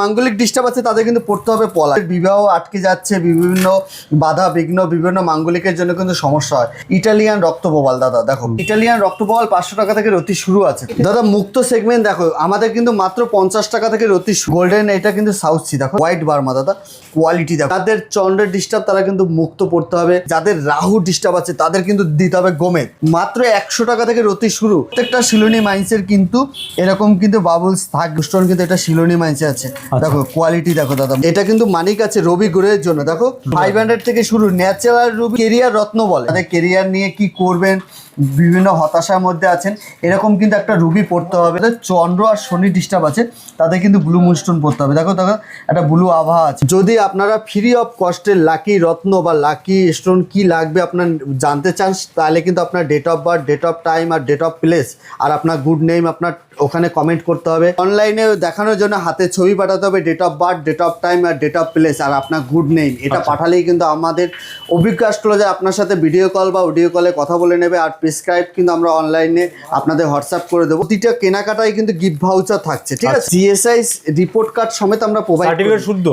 মাঙ্গলিক ডিস্টার্ব আছে তাদের কিন্তু পড়তে হবে পলা। বিবাহ আটকে যাচ্ছে, বিভিন্ন বাধা বিঘ্ন, বিভিন্ন মাঙ্গলিকের জন্য কিন্তু সমস্যা হয়। ইটালিয়ান রক্তপ্রবাল দাদা দেখো, ইটালিয়ান রক্তপ্রবাল 500 টাকা থেকে রতি শুরু আছে দাদা। মুক্ত সেগমেন্ট দেখো আমাদের কিন্তু মাত্র 50 টাকা থেকে রতি। গোল্ডেন এটা কিন্তু সাউথ সি দেখো, হোয়াইট বার্মা দাদা, কোয়ালিটি দেখো। যাদের চন্দ্রের ডিস্টার্ব তারা কিন্তু মুক্ত পড়তে হবে। যাদের রাহু ডিস্টার্ব আছে তাদের কিন্তু দিতে হবে গোমেদ। মাত্র 100 টাকা থেকে রতি শুরু। প্রত্যেকটা শিলোনি মাইন্সের কিন্তু এরকম কিন্তু বাবলস থাক স্টোন কিন্তু এটা শিলোনি মাইন্সে আছে। দেখো কোয়ালিটি দেখো দাদা, এটা কিন্তু মানিক আছে রবি গ্রহের জন্য। দেখো 500 থেকে শুরু, ন্যাচারাল রুবি, কেরিয়ার রত্ন বলে। তাদের কেরিয়ার নিয়ে কি করবেন, বিভিন্ন হতাশার মধ্যে আছেন, এরকম কিন্তু একটা রুবি পড়তে হবে। চন্দ্র আর শনি ডিস্টার্ব আছে তাদের কিন্তু ব্লু মুনস্টোন পড়তে হবে। দেখো দেখো একটা ব্লু আভা আছে। যদি আপনারা ফ্রি অফ কস্টে লাকি রত্ন বা লাকি স্টোন কি লাগবে আপনার জানতে চান, তাহলে কিন্তু আপনার date of birth, date of time আর ডেট অফ প্লেস আর আপনার গুড নেম আপনার ওখানে কমেন্ট করতে হবে। অনলাইনে দেখানোর জন্য হাতে ছবি পাঠাতে হবে, date of birth, date of time আর ডেট অফ প্লেস আর আপনার গুড নেম। এটা পাঠালেই কিন্তু আমাদের অভিজ্ঞ অ্যাস্ট্রোলজার আপনার সাথে ভিডিও কল বা অডিও কলে কথা বলে নেবে। আর প্রেসক্রাইব কিন্তু আমরা অনলাইনে আপনাদের হোয়াটসঅ্যাপ করে দেবো। প্রতিটা কেনাকাটায় কিন্তু গিফট ভাউচার থাকছে, ঠিক আছে। জিএসআই রিপোর্ট কার্ড সমেত আমরা প্রোভাইড, সার্টিফিকেট শুদ্ধ